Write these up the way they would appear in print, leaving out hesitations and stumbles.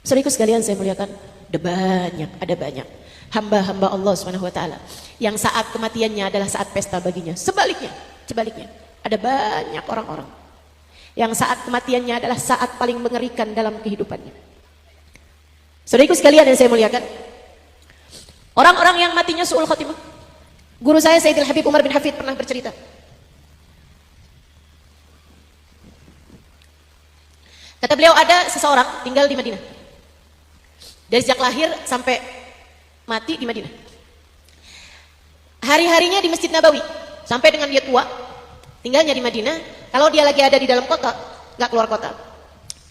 Saudaraku sekalian saya muliakan, ada banyak hamba-hamba Allah Subhanahu wa taala yang saat kematiannya adalah saat pesta baginya. Sebaliknya, ada banyak orang-orang yang saat kematiannya adalah saat paling mengerikan dalam kehidupannya. Saudaraku sekalian yang saya muliakan, orang-orang yang matinya su'ul khotimah. Guru saya Sayyidil Habib Umar bin Hafid pernah bercerita. Kata beliau, ada seseorang tinggal di Madinah. Dari sejak lahir sampai mati di Madinah. Hari-harinya di Masjid Nabawi. Sampai dengan dia tua, tinggalnya di Madinah. Kalau dia lagi ada di dalam kota, nggak keluar kota.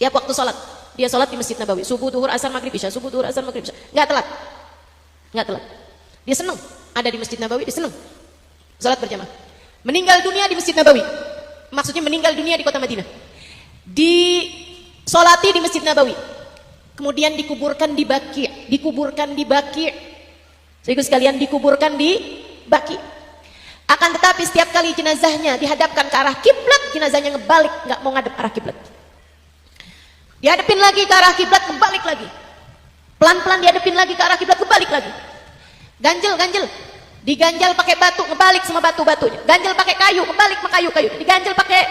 Tiap waktu sholat, dia sholat di Masjid Nabawi. Subuh, duhur, asar, maghrib, isya. Subuh, duhur, asar, maghrib, isya. Nggak telat. Dia senang ada di Masjid Nabawi, dia senang sholat berjamaah. Meninggal dunia di Masjid Nabawi. Maksudnya meninggal dunia di kota Madinah. Disolati di Masjid Nabawi. Kemudian dikuburkan di Baqi'. Saudaraku sekalian, dikuburkan di Baqi'. Akan tetapi setiap kali jenazahnya dihadapkan ke arah kiblat, jenazahnya ngebalik, nggak mau ngadep arah kiblat. Dihadapin lagi ke arah kiblat, ngebalik lagi. Pelan-pelan dihadapin lagi ke arah kiblat, ngebalik lagi. Ganjel, diganjal pakai batu, ngebalik sama batu-batunya. Ganjel pakai kayu, ngebalik sama kayu-kayu. Diganjel pakai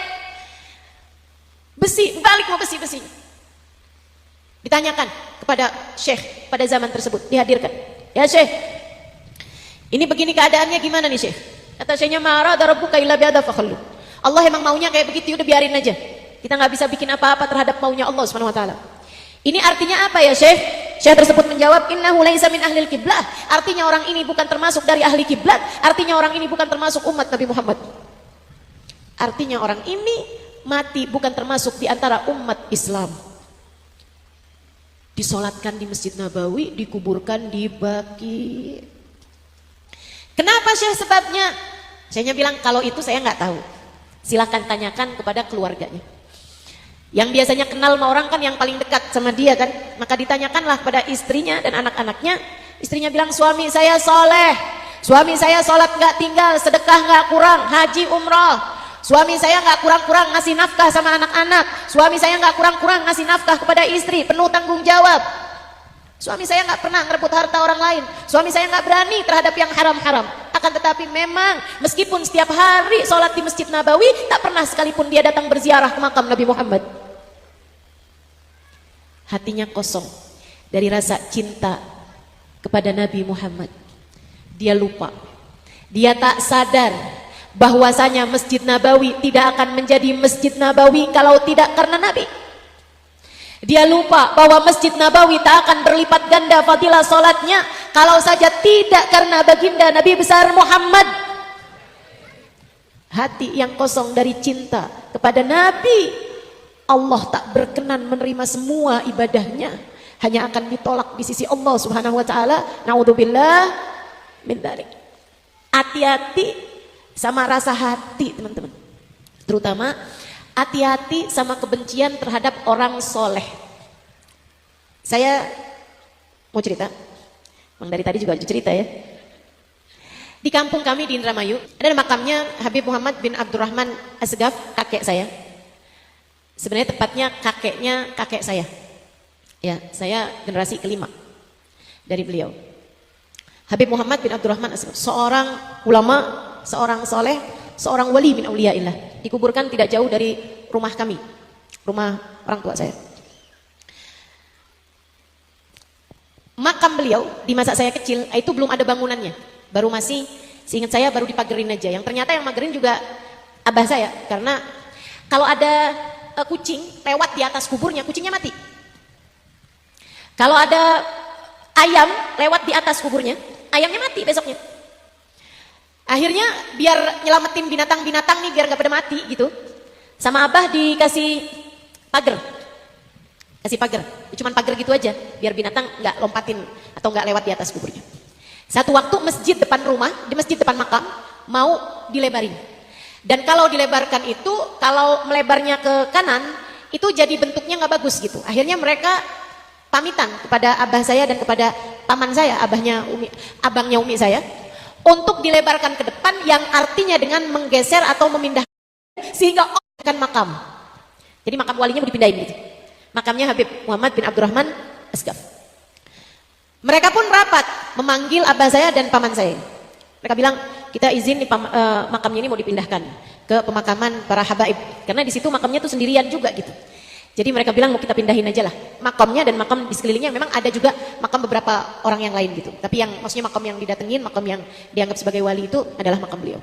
besi, ngebalik sama besi-besinya. Ditanyakan kepada syekh pada zaman tersebut, dihadirkan. Ya syekh, ini begini keadaannya, gimana nih syekh? Kata syekhnya, ma'ara darabuka illa bi'adha fakhallu. Allah emang maunya kayak begitu, udah biarin aja. Kita nggak bisa bikin apa-apa terhadap maunya Allah Subhanahu wa taala. Ini artinya apa ya syekh? Syekh tersebut menjawab, innahu laisa min ahlil kiblah. Artinya orang ini bukan termasuk dari ahli kiblat. Artinya orang ini bukan termasuk umat Nabi Muhammad. Artinya orang ini mati bukan termasuk di antara umat Islam. Disolatkan di Masjid Nabawi, dikuburkan di Baqi'. Kenapa syekh sebabnya? Syekhnya bilang, kalau itu saya nggak tahu. Silakan tanyakan kepada keluarganya. Yang biasanya kenal sama orang kan yang paling dekat sama dia kan. Maka ditanyakanlah pada istrinya dan anak-anaknya. Istrinya bilang, suami saya soleh, suami saya sholat nggak tinggal, sedekah nggak kurang, haji umrah. Suami saya nggak kurang-kurang ngasih nafkah sama anak-anak. Suami saya nggak kurang-kurang ngasih nafkah kepada istri, penuh tanggung jawab. Suami saya nggak pernah ngerebut harta orang lain. Suami saya nggak berani terhadap yang haram-haram. Akan tetapi memang meskipun setiap hari sholat di Masjid Nabawi, tak pernah sekalipun dia datang berziarah ke makam Nabi Muhammad. Hatinya kosong dari rasa cinta kepada Nabi Muhammad. Dia lupa, dia tak sadar bahwasanya Masjid Nabawi tidak akan menjadi Masjid Nabawi kalau tidak karena Nabi. Dia lupa bahwa Masjid Nabawi tak akan berlipat ganda fadilah solatnya kalau saja tidak karena baginda Nabi besar Muhammad. Hati yang kosong dari cinta kepada Nabi, Allah tak berkenan menerima semua ibadahnya, hanya akan ditolak di sisi Allah Subhanahu wa taala. Naudzubillah min dzalik. Hati-hati sama rasa hati teman-teman, terutama hati-hati sama kebencian terhadap orang soleh. Saya mau cerita, emang dari tadi juga cerita ya. Di kampung kami di Indramayu ada makamnya Habib Muhammad bin Abdurrahman Assegaf, kakek saya. Sebenarnya tepatnya kakeknya kakek saya. Ya, saya generasi kelima dari beliau. Habib Muhammad bin Abdurrahman Assegaf, seorang ulama, seorang soleh, seorang wali min auliyaillah. Dikuburkan tidak jauh dari rumah kami, rumah orang tua saya. Makam beliau di masa saya kecil itu belum ada bangunannya, baru masih, seingat saya baru dipagerin aja. Yang ternyata yang magerin juga abah saya, karena kalau ada kucing lewat di atas kuburnya, kucingnya mati. Kalau ada ayam lewat di atas kuburnya, ayamnya mati besoknya. Akhirnya biar nyelamatin binatang-binatang nih, biar gak pada mati gitu, sama abah dikasih pagar. Kasih pagar, cuman pagar gitu aja, biar binatang gak lompatin atau gak lewat di atas kuburnya. Satu waktu masjid depan rumah, di masjid depan makam, mau dilebarin. Dan kalau dilebarkan itu, kalau melebarnya ke kanan, itu jadi bentuknya gak bagus gitu. Akhirnya mereka pamitan kepada abah saya dan kepada paman saya, abangnya umi saya, untuk dilebarkan ke depan, yang artinya dengan menggeser atau memindahkan sehingga akan makam. Jadi makam walinya mau dipindahin gitu. Makamnya Habib Muhammad bin Abdurrahman Asgaf. Mereka pun rapat memanggil abah saya dan paman saya. Mereka bilang, kita izin makamnya ini mau dipindahkan ke pemakaman para habaib, karena di situ makamnya tuh sendirian juga gitu. Jadi mereka bilang mau kita pindahin aja lah makamnya, dan makam di sekelilingnya memang ada juga makam beberapa orang yang lain gitu. Tapi yang maksudnya makam yang didatengin, makam yang dianggap sebagai wali itu adalah makam beliau.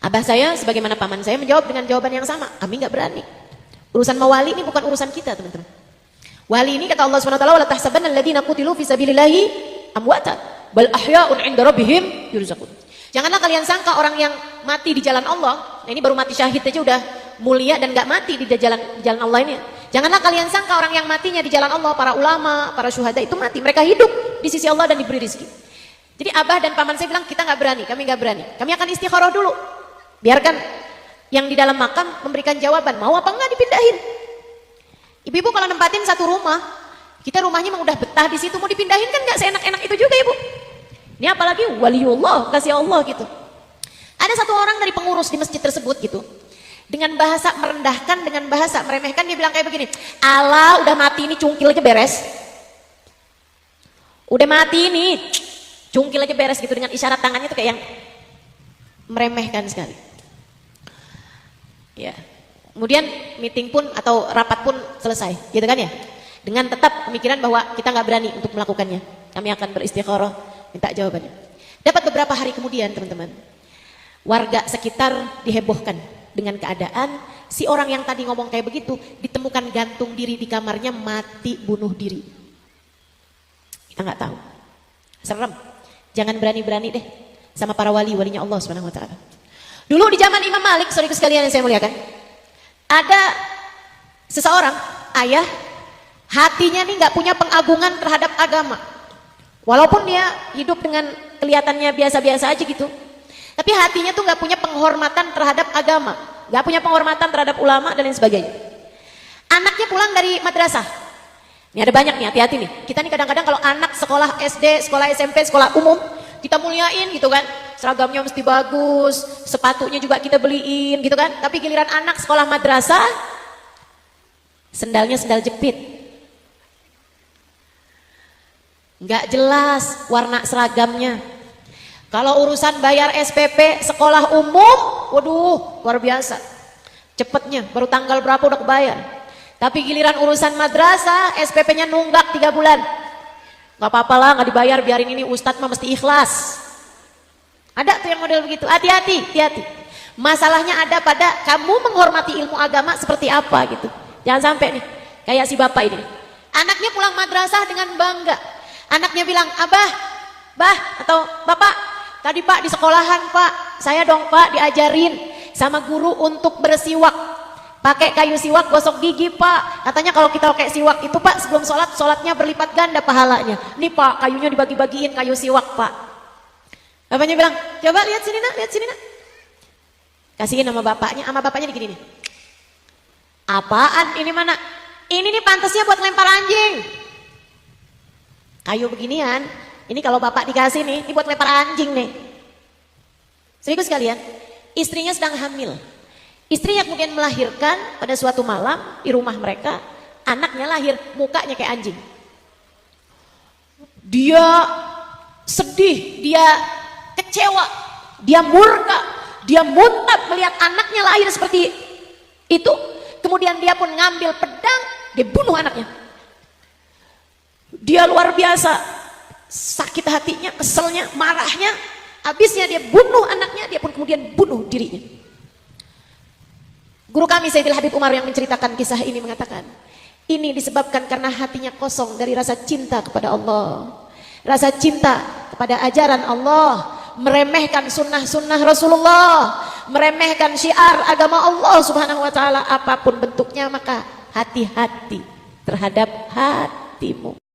Abah saya sebagaimana paman saya menjawab dengan jawaban yang sama, kami nggak berani. Urusan mawali ini bukan urusan kita, teman-teman. Wali ini kata Allah Subhanahu wa taala, wala tahsabanna alladziina qutilu fi sabilillahi amwata bal ahya'un 'inda rabbihim yurzaqun. Janganlah kalian sangka orang yang mati di jalan Allah, nah ini baru mati syahid aja udah mulia dan gak mati di jalan Allah ini. Janganlah kalian sangka orang yang matinya di jalan Allah, para ulama, para syuhada itu mati. Mereka hidup di sisi Allah dan diberi rezeki. Jadi abah dan paman saya bilang, kita gak berani, kami gak berani. Kami akan istikharah dulu. Biarkan yang di dalam makam memberikan jawaban, mau apa enggak dipindahin. Ibu-ibu kalau nempatin satu rumah, kita rumahnya memang udah betah di situ, mau dipindahin kan gak seenak-enak itu juga, Ibu. Ini apalagi waliullah, kasih Allah gitu. Ada satu orang dari pengurus di masjid tersebut gitu, dengan bahasa merendahkan, dengan bahasa meremehkan, dia bilang kayak begini, Allah udah mati ini cungkil aja beres. Udah mati ini cungkil aja beres gitu, dengan isyarat tangannya itu kayak yang meremehkan sekali. Ya. Kemudian meeting pun atau rapat pun selesai, gitu kan ya? Dengan tetap pemikiran bahwa kita nggak berani untuk melakukannya. Kami akan beristikharah, minta jawabannya. Dapat beberapa hari kemudian, teman-teman, warga sekitar dihebohkan dengan keadaan si orang yang tadi ngomong kayak begitu ditemukan gantung diri di kamarnya, mati bunuh diri. Kita nggak tahu. Serem. Jangan berani-berani deh sama para walinya Allah Subhanahu wa taala. Dulu di zaman Imam Malik, saudara sekalian yang saya muliakan, ada seseorang ayah, hatinya nih nggak punya pengagungan terhadap agama. Walaupun dia hidup dengan kelihatannya biasa-biasa aja gitu, tapi hatinya tuh nggak punya penghormatan terhadap agama, nggak punya penghormatan terhadap ulama dan lain sebagainya. Anaknya pulang dari madrasah. Ini ada banyak nih, hati-hati nih. Kita nih kadang-kadang kalau anak sekolah SD, sekolah SMP, sekolah umum, kita muliain gitu kan. Seragamnya mesti bagus, sepatunya juga kita beliin gitu kan. Tapi giliran anak sekolah madrasah, sendalnya sendal jepit. Nggak jelas warna seragamnya. Kalau urusan bayar SPP sekolah umum, waduh luar biasa. Cepetnya, baru tanggal berapa udah kebayar. Tapi giliran urusan madrasah, SPP-nya nunggak 3 bulan. Gak apa-apa lah, gak dibayar, biarin ini ustadz mah mesti ikhlas. Ada tuh yang model begitu, hati-hati, hati-hati. Masalahnya ada pada kamu menghormati ilmu agama seperti apa gitu. Jangan sampai nih, kayak si bapak ini. Anaknya pulang madrasah dengan bangga. Anaknya bilang, abah, bah, atau bapak, tadi pak di sekolahan pak, saya dong pak diajarin sama guru untuk bersiwak. Pakai kayu siwak gosok gigi pak. Katanya kalau kita pakai siwak itu pak, sebelum sholat, sholatnya berlipat ganda pahalanya. Nih pak, kayunya dibagi-bagiin kayu siwak pak. Bapaknya bilang, coba lihat sini nak, lihat sini nak. Kasihin sama bapaknya, digini nih. Apaan ini mana? Ini nih pantasnya buat lempar anjing. Kayu beginian, ini kalau bapak dikasih nih, ini buat lempar anjing nih. Serius sekalian, istrinya sedang hamil. Istrinya kemudian melahirkan pada suatu malam di rumah mereka, anaknya lahir, mukanya kayak anjing. Dia sedih, dia kecewa, dia murka, dia muntah melihat anaknya lahir seperti itu. Kemudian dia pun ngambil pedang, dia bunuh anaknya. Dia luar biasa sakit hatinya, keselnya, marahnya. Habisnya dia bunuh anaknya, dia pun kemudian bunuh dirinya. Guru kami Sayyidil Habib Umar yang menceritakan kisah ini mengatakan, ini disebabkan karena hatinya kosong dari rasa cinta kepada Allah, rasa cinta kepada ajaran Allah, meremehkan sunnah-sunnah Rasulullah, meremehkan syiar agama Allah Subhanahu wa taala apapun bentuknya. Maka hati-hati terhadap hatimu.